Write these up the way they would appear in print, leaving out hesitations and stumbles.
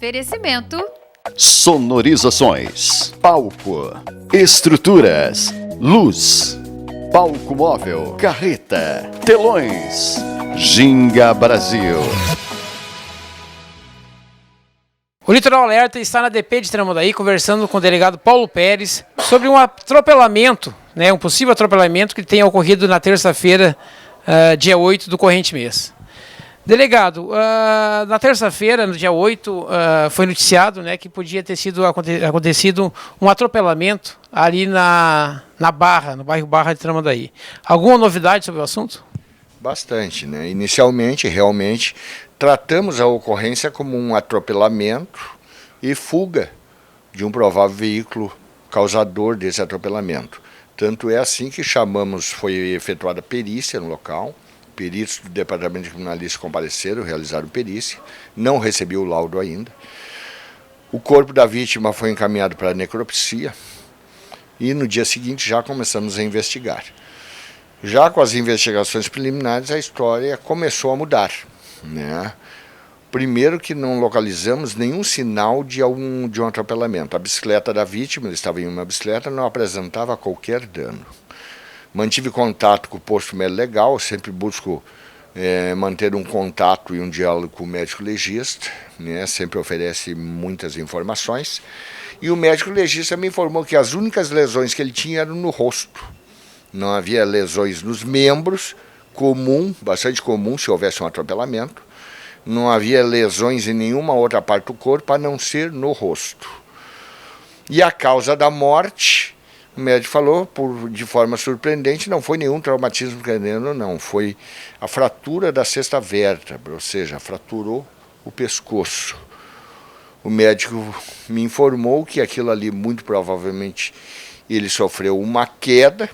Oferecimento: sonorizações, palco, estruturas, luz, palco móvel, carreta, telões, Ginga Brasil. O Litoral Alerta está na DP de Tramandaí conversando com o delegado Paulo Pérez sobre um atropelamento, um possível atropelamento que tenha ocorrido na terça-feira, dia 8 do corrente mês. Delegado, na terça-feira, no dia 8, foi noticiado que podia ter acontecido um atropelamento ali na Barra, no bairro Barra de Tramandaí. Alguma novidade sobre o assunto? Bastante, né? Inicialmente, realmente, tratamos a ocorrência como um atropelamento e fuga de um provável veículo causador desse atropelamento. Tanto é assim que foi efetuada perícia no local, peritos do Departamento de Criminalística compareceram, realizaram perícia, não recebi o laudo ainda. O corpo da vítima foi encaminhado para a necropsia e no dia seguinte já começamos a investigar. Já com as investigações preliminares, a história começou a mudar, né? Primeiro que não localizamos nenhum sinal de um atropelamento. A bicicleta da vítima, ele estava em uma bicicleta, não apresentava qualquer dano. Mantive contato com o posto médico legal, sempre busco manter um contato e um diálogo com o médico legista, né? Sempre oferece muitas informações. E o médico legista me informou que as únicas lesões que ele tinha eram no rosto. Não havia lesões nos membros, bastante comum se houvesse um atropelamento. Não havia lesões em nenhuma outra parte do corpo, a não ser no rosto. E a causa da morte, o médico falou, de forma surpreendente, não foi nenhum traumatismo craniano, não. Foi a fratura da sexta vértebra, ou seja, fraturou o pescoço. O médico me informou que aquilo ali, muito provavelmente, ele sofreu uma queda,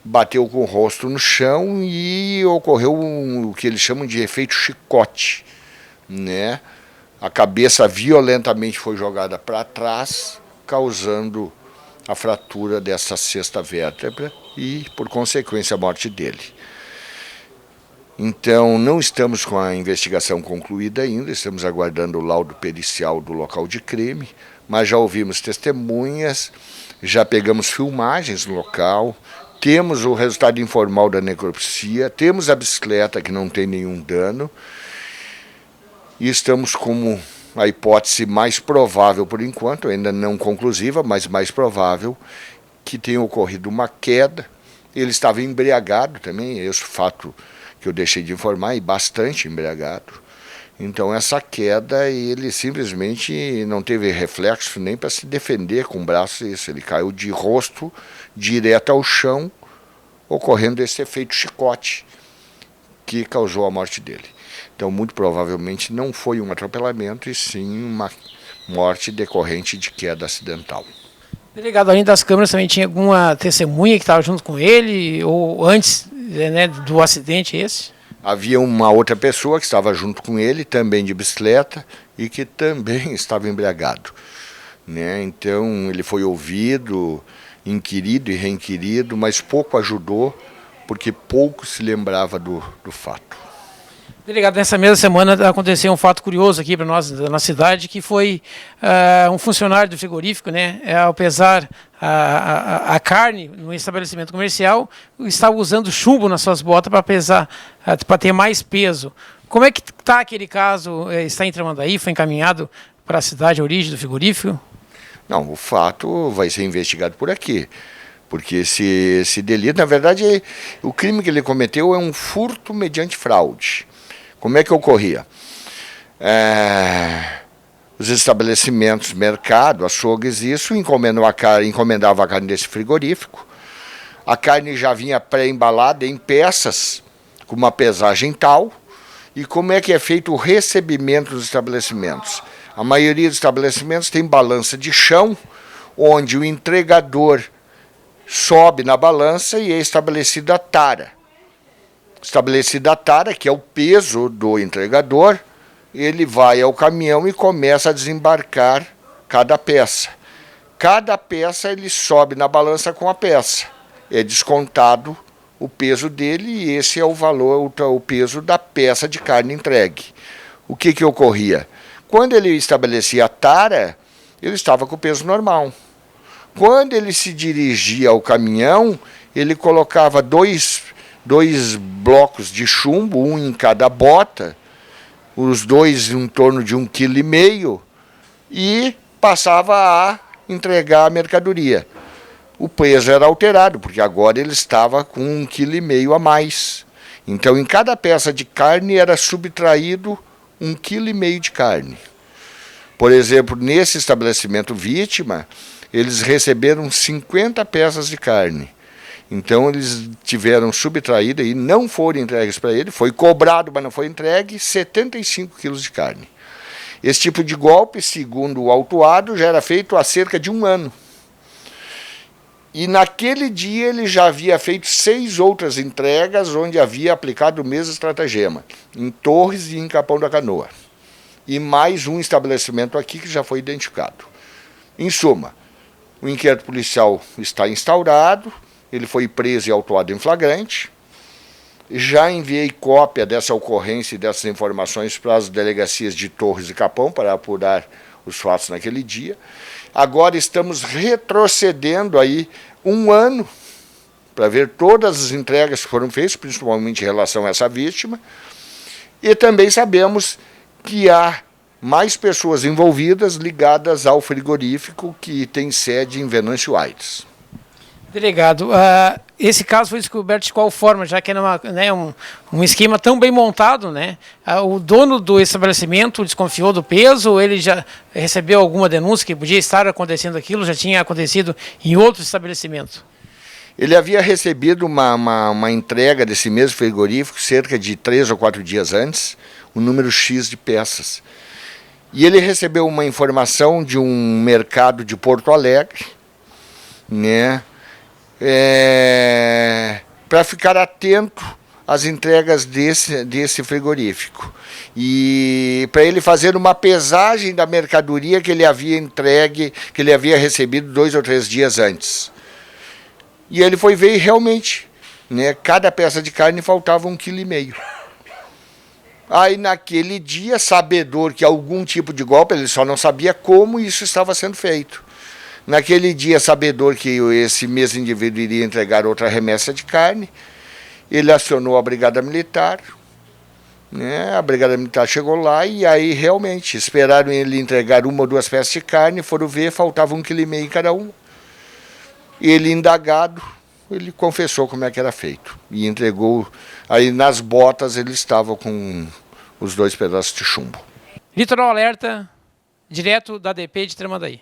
bateu com o rosto no chão e ocorreu o que eles chamam de efeito chicote, né? A cabeça violentamente foi jogada para trás, causando a fratura dessa sexta vértebra e, por consequência, a morte dele. Então, não estamos com a investigação concluída ainda, estamos aguardando o laudo pericial do local de crime, mas já ouvimos testemunhas, já pegamos filmagens no local, temos o resultado informal da necropsia, temos a bicicleta que não tem nenhum dano e estamos como a hipótese mais provável por enquanto, ainda não conclusiva, mas mais provável, que tenha ocorrido uma queda. Ele estava embriagado também, esse fato que eu deixei de informar, e bastante embriagado. Então essa queda, ele simplesmente não teve reflexo nem para se defender com o braço, ele caiu de rosto direto ao chão, ocorrendo esse efeito chicote que causou a morte dele. Então, muito provavelmente não foi um atropelamento, e sim uma morte decorrente de queda acidental. Delegado, além das câmeras, também tinha alguma testemunha que estava junto com ele, ou antes do acidente esse? Havia uma outra pessoa que estava junto com ele, também de bicicleta, e que também estava embriagado, né? Então, ele foi ouvido, inquirido e reinquirido, mas pouco ajudou, porque pouco se lembrava do fato. Delegado, nessa mesma semana aconteceu um fato curioso aqui para nós, da nossa cidade, que foi um funcionário do frigorífico, ao pesar a carne no estabelecimento comercial, estava usando chumbo nas suas botas para pesar, para ter mais peso. Como é que está aquele caso? Está em Tramandaí? Foi encaminhado para a cidade, a origem do frigorífico? Não, o fato vai ser investigado por aqui. Porque esse delito, na verdade, o crime que ele cometeu é um furto mediante fraude. Como é que ocorria? Os estabelecimentos, mercado, açougues, isso encomendava a carne desse frigorífico. A carne já vinha pré-embalada em peças, com uma pesagem tal. E como é que é feito o recebimento dos estabelecimentos? A maioria dos estabelecimentos tem balança de chão, onde o entregador sobe na balança e é estabelecida a tara. Estabelecida a tara, que é o peso do entregador, ele vai ao caminhão e começa a desembarcar cada peça. Cada peça ele sobe na balança com a peça. É descontado o peso dele e esse é o valor, o peso da peça de carne entregue. O que ocorria? Quando ele estabelecia a tara, ele estava com o peso normal. Quando ele se dirigia ao caminhão, ele colocava dois blocos de chumbo, um em cada bota, os dois em torno de 1,5 kg, e passava a entregar a mercadoria. O peso era alterado, porque agora ele estava com 1,5 kg a mais. Então, em cada peça de carne era subtraído 1,5 kg de carne. Por exemplo, nesse estabelecimento vítima, eles receberam 50 peças de carne. Então, eles tiveram subtraído e não foram entregues para ele, foi cobrado, mas não foi entregue, 75 quilos de carne. Esse tipo de golpe, segundo o autuado, já era feito há cerca de 1 ano. E naquele dia ele já havia feito 6 outras entregas onde havia aplicado o mesmo estratagema, em Torres e em Capão da Canoa. E mais um estabelecimento aqui que já foi identificado. Em suma, o inquérito policial está instaurado, ele foi preso e autuado em flagrante. Já enviei cópia dessa ocorrência e dessas informações para as delegacias de Torres e Capão para apurar os fatos naquele dia. Agora estamos retrocedendo aí 1 ano para ver todas as entregas que foram feitas, principalmente em relação a essa vítima. E também sabemos que há mais pessoas envolvidas ligadas ao frigorífico que tem sede em Venâncio Aires. Delegado, esse caso foi descoberto de qual forma, já que era um esquema tão bem montado, né? O dono do estabelecimento desconfiou do peso, ou ele já recebeu alguma denúncia que podia estar acontecendo aquilo, já tinha acontecido em outro estabelecimento? Ele havia recebido uma entrega desse mesmo frigorífico cerca de 3 ou 4 dias antes, um número X de peças. E ele recebeu uma informação de um mercado de Porto Alegre, né? Para ficar atento às entregas desse frigorífico e para ele fazer uma pesagem da mercadoria que ele havia entregue, que ele havia recebido 2 ou 3 dias antes. E ele foi ver e realmente, né, cada peça de carne faltava 1,5 kg. Aí naquele dia, sabedor que algum tipo de golpe, ele só não sabia como isso estava sendo feito. Naquele dia, sabedor que esse mesmo indivíduo iria entregar outra remessa de carne, ele acionou a Brigada Militar, né? A Brigada Militar chegou lá e aí realmente esperaram ele entregar 1 ou 2 peças de carne, foram ver, faltava 1,5 kg em cada um. Ele, indagado, ele confessou como é que era feito e entregou. Aí nas botas ele estava com os 2 pedaços de chumbo. Litoral Alerta, direto da DP de Tramandaí.